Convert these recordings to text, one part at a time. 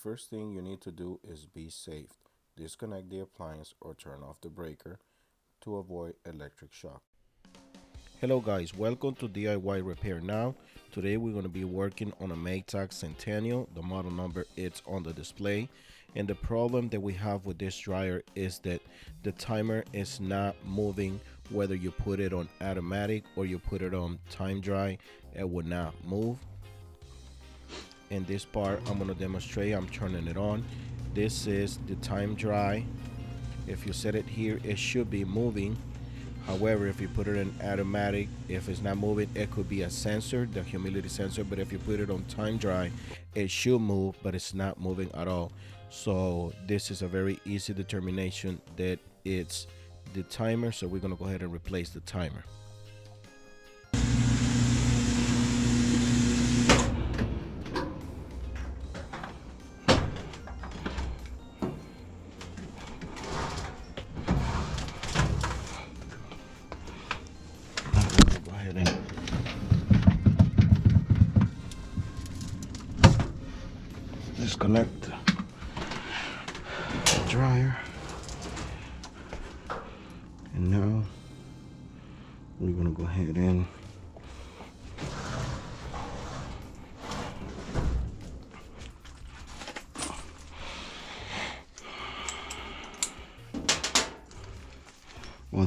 first thing you need to do is be safe. Disconnect the appliance or turn off the breaker to avoid electric shock. Hello guys, welcome to DIY Repair Now. Today we're going to be working on a Maytag Centennial. The model number is on the display. And the problem that we have with this dryer is that the timer is not moving. Whether you put it on automatic or you put it on time dry, it will not move. In this part I'm going to demonstrate. I'm turning it on. This is the time dry. If you set it here, it should be moving. However, if you put it in automatic, if it's not moving, it could be a sensor, the humidity sensor. But if you put it on time dry, it should move, but it's not moving at all. So this is a very easy determination that it's the timer. So we're going to go ahead and replace the timer. Disconnect the dryer, and now we're going to go ahead and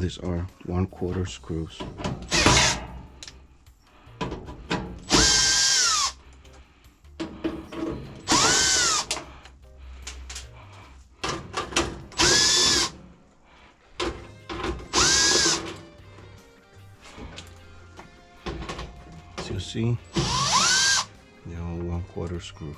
these are 1/4 screws. You see, they're all 1/4 screws.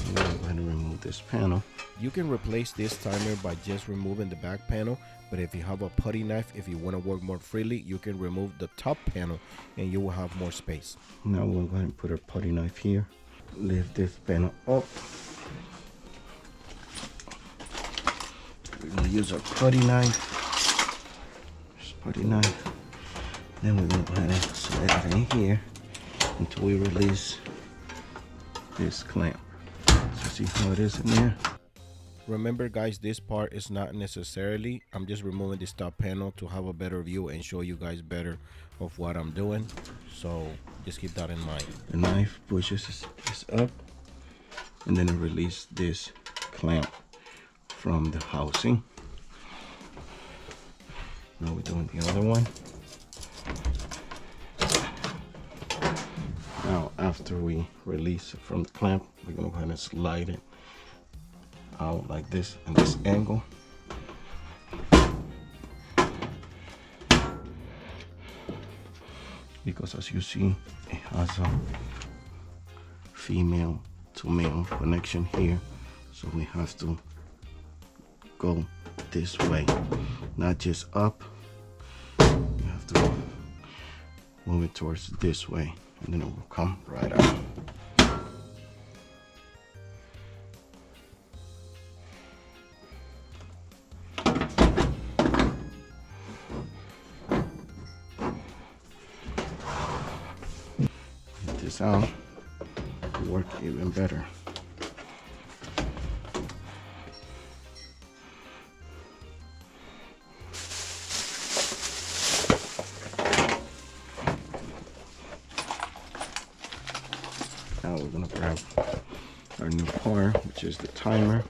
I'm going to go ahead and remove this panel. You can replace this timer by just removing the back panel, but if you have a putty knife, if you want to work more freely, you can remove the top panel and you will have more space. Now we'll go ahead and put our putty knife here. Lift this panel up. We're going to use our putty knife. Just putty knife. Then we're going to go ahead and slide it in here until we release this clamp. So see how it is in there? Remember guys, this part is not necessarily, I'm just removing this top panel to have a better view and show you guys better of what I'm doing. So just keep that in mind. The knife pushes this up and then it releases this clamp from the housing. Now we're doing the other one. Now after we release it from the clamp, we're going to go ahead and slide it out like this in this angle. Because as you see, it has a female to male connection here, so we have to go this way, not just up. You have to move it towards this way, and then it will come right out. Get this out, it will work even better. Now we're gonna grab our new part, which is the timer.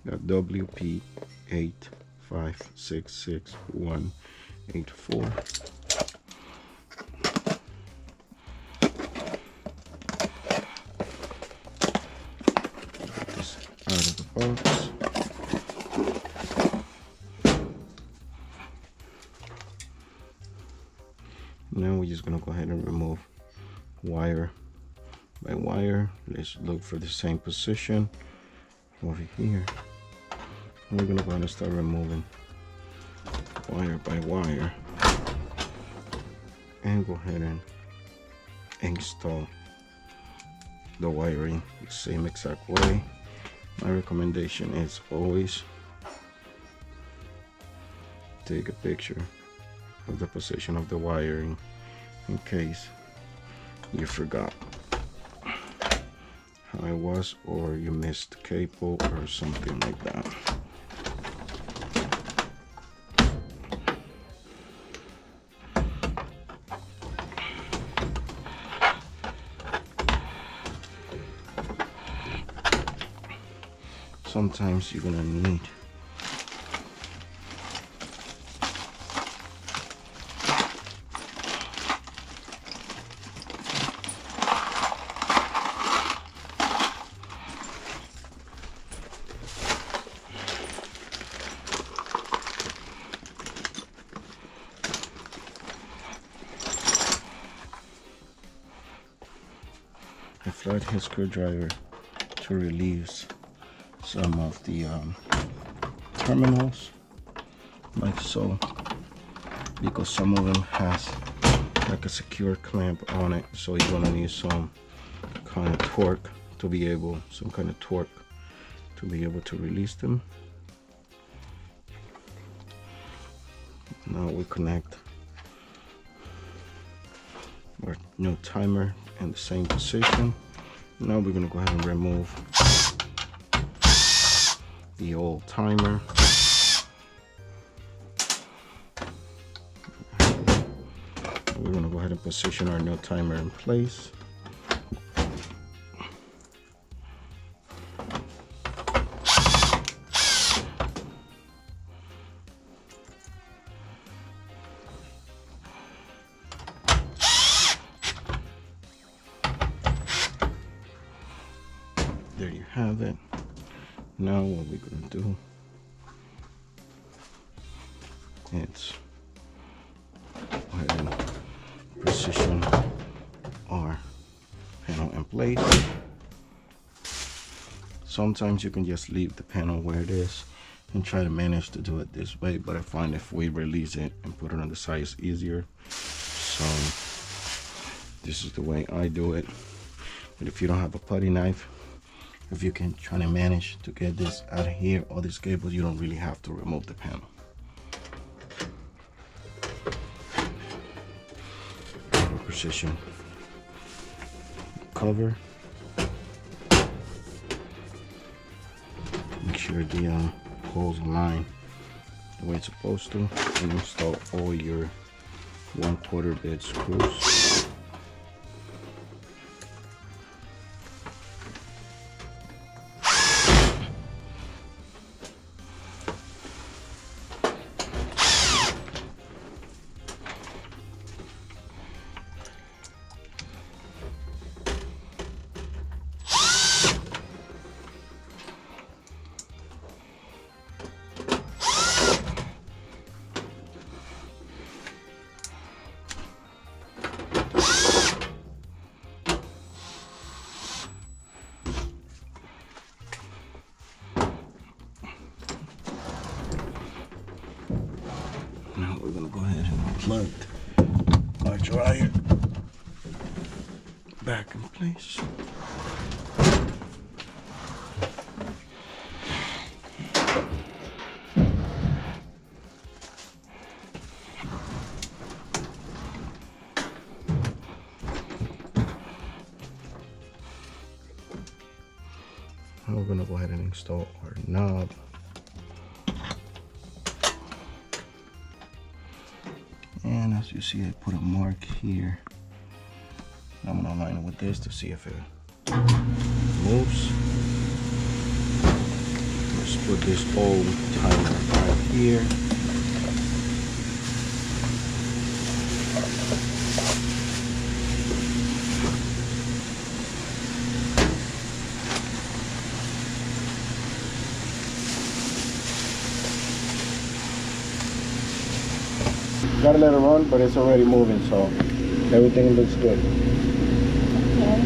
Got WP85666184. Get this out of the box. Now we're just gonna go ahead and remove wire by wire. Let's look for the same position over here. And we're gonna go ahead and start removing wire by wire and go ahead and install the wiring the same exact way. My recommendation is always take a picture of the position of the wiring in case you forgot how it was or you missed the cable or something like that. Sometimes you're gonna need a flathead screwdriver to release some of the terminals, like so, because some of them has like a secure clamp on it, so you're gonna need some kind of torque to be able to release them. Now we connect our new timer in the same position. Now we're gonna go ahead and remove the old timer. We're gonna go ahead and position our new timer in place. There you have it. Now what we're gonna do is go ahead and position our panel in place. Sometimes you can just leave the panel where it is and try to manage to do it this way, but I find if we release it and put it on the side, it's easier. So this is the way I do it. But if you don't have a putty knife, if you can try to manage to get this out of here, all these cables, you don't really have to remove the panel. Position cover. Make sure the holes align the way it's supposed to, and install all your 1/4 bit screws. Now we're gonna go ahead and plug our dryer back in place. Now we're gonna go ahead and install our knob. And as you see, I put a mark here. I'm gonna align it with this to see if it moves. Let's put this old timer right here. Gotta let it run, but it's already moving, so everything looks good. Okay.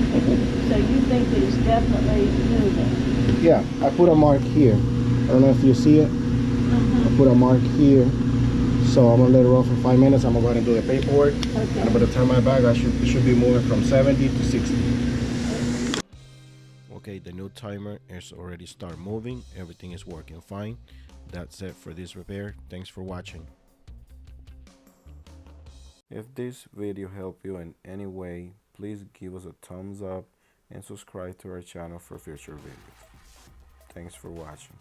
So you think that it's definitely moving? Yeah, I put a mark here. I don't know if you see it. I put a mark here. So I'm gonna let it run for 5 minutes. I'm gonna go ahead and do the paperwork. Okay. And by the time I back, it should be moving from 70 to 60. Okay, the new timer is already start moving. Everything is working fine. That's it for this repair. Thanks for watching. If this video helped you in any way, please give us a thumbs up and subscribe to our channel for future videos. Thanks for watching.